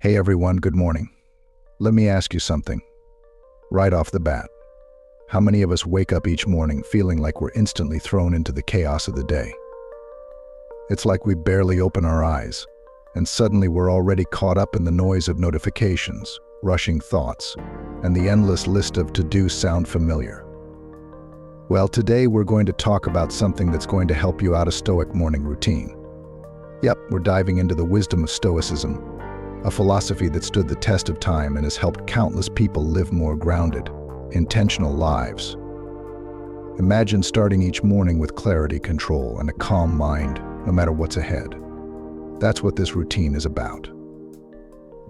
Hey everyone, good morning. Let me ask you something. Right off the bat, how many of us wake up each morning feeling like we're instantly thrown into the chaos of the day? It's like we barely open our eyes, and suddenly we're already caught up in the noise of notifications, rushing thoughts, and the endless list of to-dos sound familiar. Well, today we're going to talk about something that's going to help you out a Stoic morning routine. Yep, we're diving into the wisdom of Stoicism, a philosophy that stood the test of time and has helped countless people live more grounded, intentional lives. Imagine starting each morning with clarity, control, and a calm mind, no matter what's ahead. That's what this routine is about.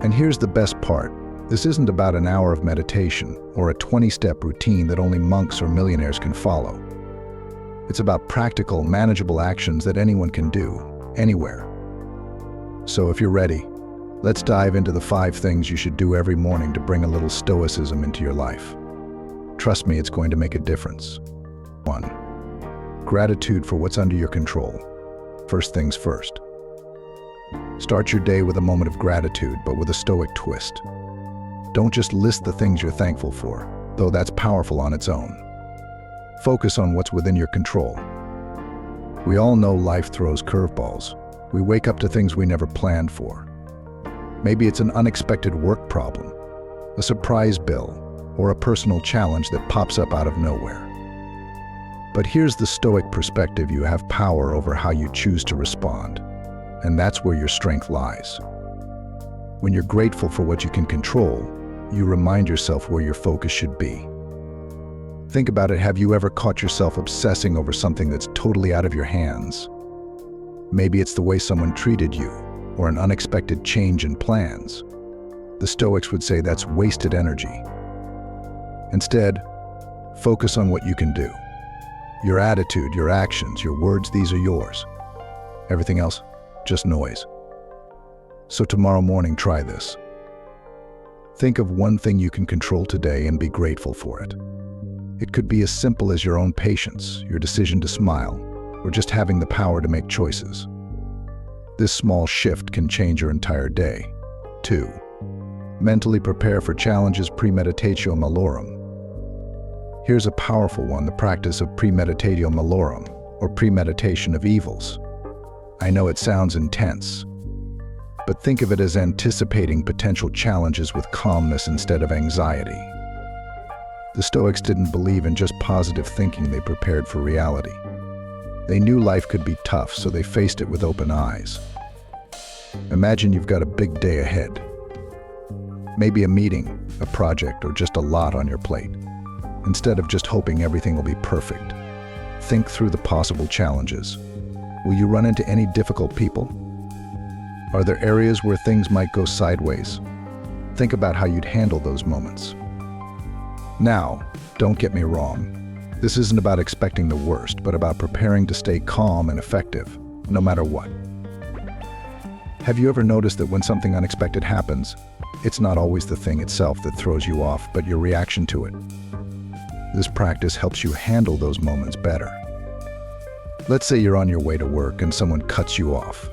And here's the best part. This isn't about an hour of meditation or a 20-step routine that only monks or millionaires can follow. It's about practical, manageable actions that anyone can do, anywhere. So if you're ready, let's dive into the 5 things you should do every morning to bring a little stoicism into your life. Trust me, it's going to make a difference. 1. Gratitude for what's under your control. First things first. Start your day with a moment of gratitude, but with a Stoic twist. Don't just list the things you're thankful for, though that's powerful on its own. Focus on what's within your control. We all know life throws curveballs. We wake up to things we never planned for. Maybe it's an unexpected work problem, a surprise bill, or a personal challenge that pops up out of nowhere. But here's the Stoic perspective: you have power over how you choose to respond, and that's where your strength lies. When you're grateful for what you can control, you remind yourself where your focus should be. Think about it. Have you ever caught yourself obsessing over something that's totally out of your hands? Maybe it's the way someone treated you, or an unexpected change in plans. The Stoics would say that's wasted energy. Instead, focus on what you can do. Your attitude, your actions, your words, these are yours. Everything else, just noise. So tomorrow morning, try this. Think of one thing you can control today and be grateful for it. It could be as simple as your own patience, your decision to smile, or just having the power to make choices. This small shift can change your entire day. 2. Mentally prepare for challenges. Premeditatio malorum. Here's a powerful one: the practice of premeditatio malorum, or premeditation of evils. I know it sounds intense, but think of it as anticipating potential challenges with calmness instead of anxiety. The Stoics didn't believe in just positive thinking, they prepared for reality. They knew life could be tough, so they faced it with open eyes. Imagine you've got a big day ahead. Maybe a meeting, a project, or just a lot on your plate. Instead of just hoping everything will be perfect, think through the possible challenges. Will you run into any difficult people? Are there areas where things might go sideways? Think about how you'd handle those moments. Now, don't get me wrong. This isn't about expecting the worst, but about preparing to stay calm and effective, no matter what. Have you ever noticed that when something unexpected happens, it's not always the thing itself that throws you off, but your reaction to it? This practice helps you handle those moments better. Let's say you're on your way to work and someone cuts you off.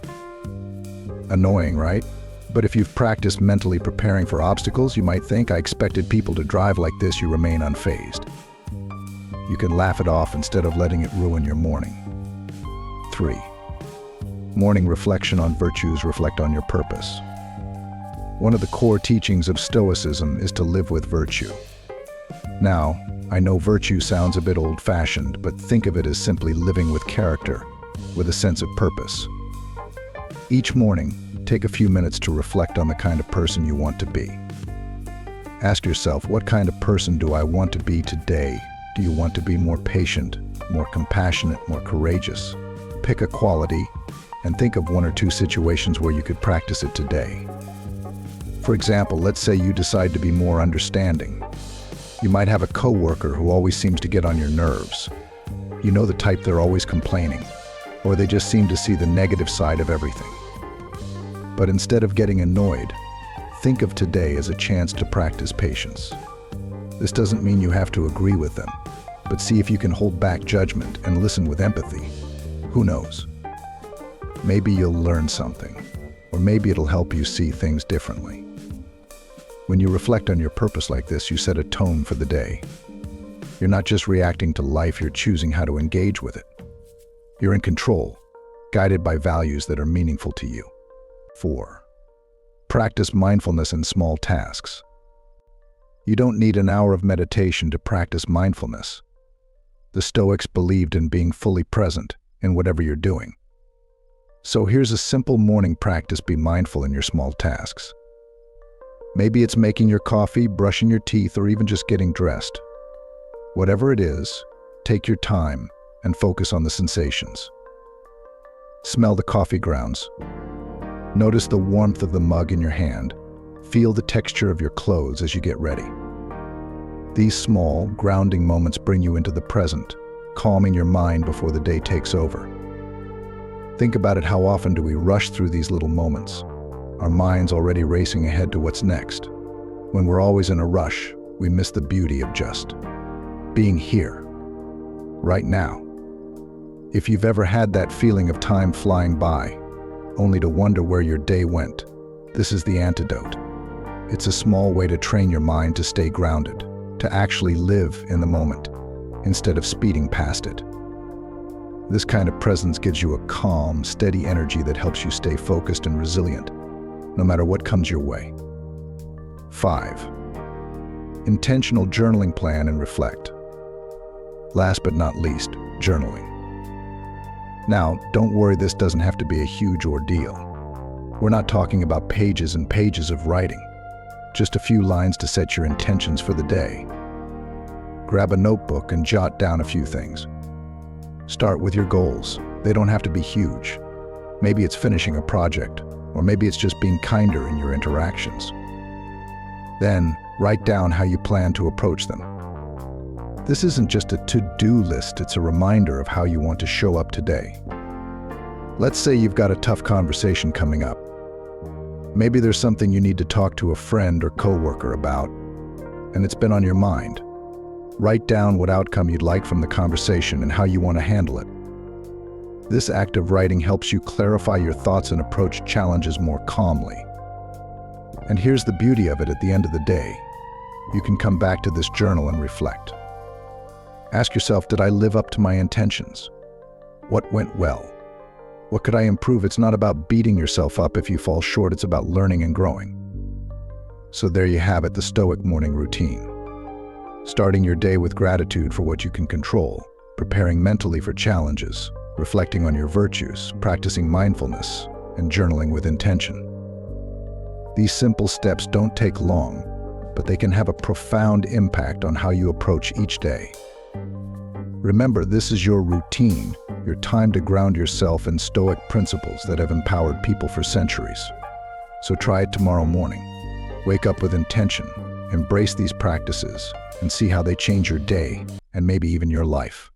Annoying, right? But if you've practiced mentally preparing for obstacles, you might think, I expected people to drive like this. You remain unfazed. You can laugh it off instead of letting it ruin your morning. 3. Morning reflection on virtues. Reflect on your purpose. One of the core teachings of Stoicism is to live with virtue. Now, I know virtue sounds a bit old-fashioned, but think of it as simply living with character, with a sense of purpose. Each morning, take a few minutes to reflect on the kind of person you want to be. Ask yourself, what kind of person do I want to be today? Do you want to be more patient, more compassionate, more courageous? Pick a quality and think of 1 or 2 situations where you could practice it today. For example, let's say you decide to be more understanding. You might have a coworker who always seems to get on your nerves. You know the type, they're always complaining, or they just seem to see the negative side of everything. But instead of getting annoyed, think of today as a chance to practice patience. This doesn't mean you have to agree with them, but see if you can hold back judgment and listen with empathy. Who knows? Maybe you'll learn something, or maybe it'll help you see things differently. When you reflect on your purpose like this, you set a tone for the day. You're not just reacting to life, you're choosing how to engage with it. You're in control, guided by values that are meaningful to you. 4. Practice mindfulness in small tasks. You don't need an hour of meditation to practice mindfulness. The Stoics believed in being fully present in whatever you're doing. So here's a simple morning practice: be mindful in your small tasks. Maybe it's making your coffee, brushing your teeth, or even just getting dressed. Whatever it is, take your time and focus on the sensations. Smell the coffee grounds. Notice the warmth of the mug in your hand. Feel the texture of your clothes as you get ready. These small, grounding moments bring you into the present, calming your mind before the day takes over. Think about it: how often do we rush through these little moments, our minds already racing ahead to what's next? When we're always in a rush, we miss the beauty of just being here, right now. If you've ever had that feeling of time flying by, only to wonder where your day went, this is the antidote. It's a small way to train your mind to stay grounded, to actually live in the moment, instead of speeding past it. This kind of presence gives you a calm, steady energy that helps you stay focused and resilient, no matter what comes your way. 5. Intentional journaling. Plan and reflect. Last but not least, journaling. Now, don't worry, this doesn't have to be a huge ordeal. We're not talking about pages and pages of writing, just a few lines to set your intentions for the day. Grab a notebook and jot down a few things. Start with your goals. They don't have to be huge. Maybe it's finishing a project, or maybe it's just being kinder in your interactions. Then, write down how you plan to approach them. This isn't just a to-do list, it's a reminder of how you want to show up today. Let's say you've got a tough conversation coming up. Maybe there's something you need to talk to a friend or coworker about, and it's been on your mind. Write down what outcome you'd like from the conversation and how you want to handle it. This act of writing helps you clarify your thoughts and approach challenges more calmly. And here's the beauty of it: at the end of the day, you can come back to this journal and reflect. Ask yourself, did I live up to my intentions? What went well? What could I improve? It's not about beating yourself up if you fall short, it's about learning and growing. So there you have it, the Stoic morning routine. Starting your day with gratitude for what you can control, preparing mentally for challenges, reflecting on your virtues, practicing mindfulness, and journaling with intention. These simple steps don't take long, but they can have a profound impact on how you approach each day. Remember, this is your routine, your time to ground yourself in Stoic principles that have empowered people for centuries. So try it tomorrow morning. Wake up with intention, embrace these practices, and see how they change your day and maybe even your life.